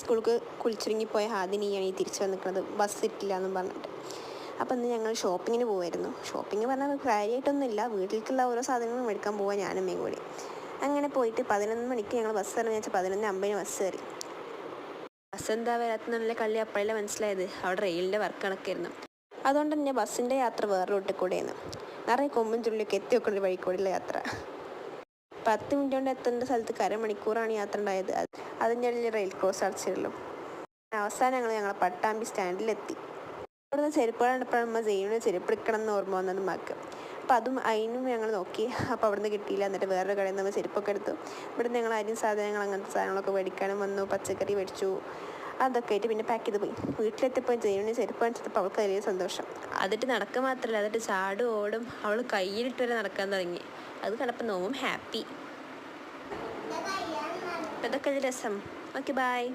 സ്കൂൾക്ക് കുളിച്ചൊരുങ്ങിപ്പോയ ഹാദിനിയാണ് ഈ തിരിച്ചു വന്നിരിക്കുന്നത്, ബസ് ഇട്ടില്ല എന്നും പറഞ്ഞിട്ട്. അപ്പോൾ ഇന്ന് ഞങ്ങൾ ഷോപ്പിങ്ങിന് പോകുമായിരുന്നു. ഷോപ്പിംഗ് പറഞ്ഞാൽ കാര്യമായിട്ടൊന്നുമില്ല, വീട്ടിലേക്കുള്ള ഓരോ സാധനങ്ങളും മേടിക്കാൻ പോകാൻ ഞാനും അമ്മയും കൂടി. അങ്ങനെ പോയിട്ട് 11 മണിക്ക് ഞങ്ങൾ ബസ് ഇറങ്ങി വെച്ചാൽ 11:50 ബസ് കയറി. ബസ് എന്താ വരാത്ത കള്ളി അപ്പോഴല്ലേ മനസ്സിലായത്, അവിടെ റെയിലിൻ്റെ വർക്ക് കണക്കായിരുന്നു. അതുകൊണ്ട് തന്നെ ബസ്സിൻ്റെ യാത്ര വേറെ റൂട്ടിൽ കൂടെയായിരുന്നു. നിറയെ കൊമ്പും ചുള്ളിയൊക്കെ എത്തി വെക്കുന്ന വഴിക്കൂടെയുള്ള യാത്ര. 10 മിനിറ്റ് കൊണ്ട് എത്തേണ്ട സ്ഥലത്ത് അരമണിക്കൂറാണ് യാത്ര ഉണ്ടായത്. അതിൻ്റെ ഇടയിൽ റെയിൽ ക്രോസ് അടച്ചിരുന്നു. അവസാനം ഞങ്ങൾ പട്ടാമ്പി സ്റ്റാൻഡിലെത്തി. അവിടുന്ന് ചെരുപ്പുകൾ കണ്ടപ്പോഴാണ് അമ്മ ജെയിമിന് ചെരുപ്പ് എടുക്കണം എന്ന് ഓർമ്മ വന്നത് മക്ക്. അപ്പോൾ അതിനും ഞങ്ങൾ നോക്കി. അപ്പോൾ അവിടുന്ന് കിട്ടിയില്ല. എന്നിട്ട് വേറൊരു കടയിൽ നിന്ന് ചെരുപ്പൊക്കെ എടുത്തു. ഇവിടുന്ന് ഞങ്ങൾ അരിയും സാധനങ്ങൾ അങ്ങനത്തെ സാധനങ്ങളൊക്കെ മേടിക്കാനും വന്നു. പച്ചക്കറി മേടിച്ചു. അതൊക്കെ ആയിട്ട് പിന്നെ പാക്ക് ചെയ്ത് പോയി. വീട്ടിലെത്തിയപ്പോൾ ജെയിമിന് ചെരുപ്പ് കാണിച്ചപ്പോൾ അവൾക്ക് വലിയ സന്തോഷം. അതിട്ട് നടക്കുക മാത്രമല്ല, അതിട്ട് ചാടും ഓടും. അവൾ കയ്യിലിട്ട് വരെ നടക്കാൻ തുടങ്ങി. അത് കണ്ടപ്പോൾ നോവും ഹാപ്പി. അപ്പോൾ ഇതൊക്കെ ഒരു രസം. Okay, by.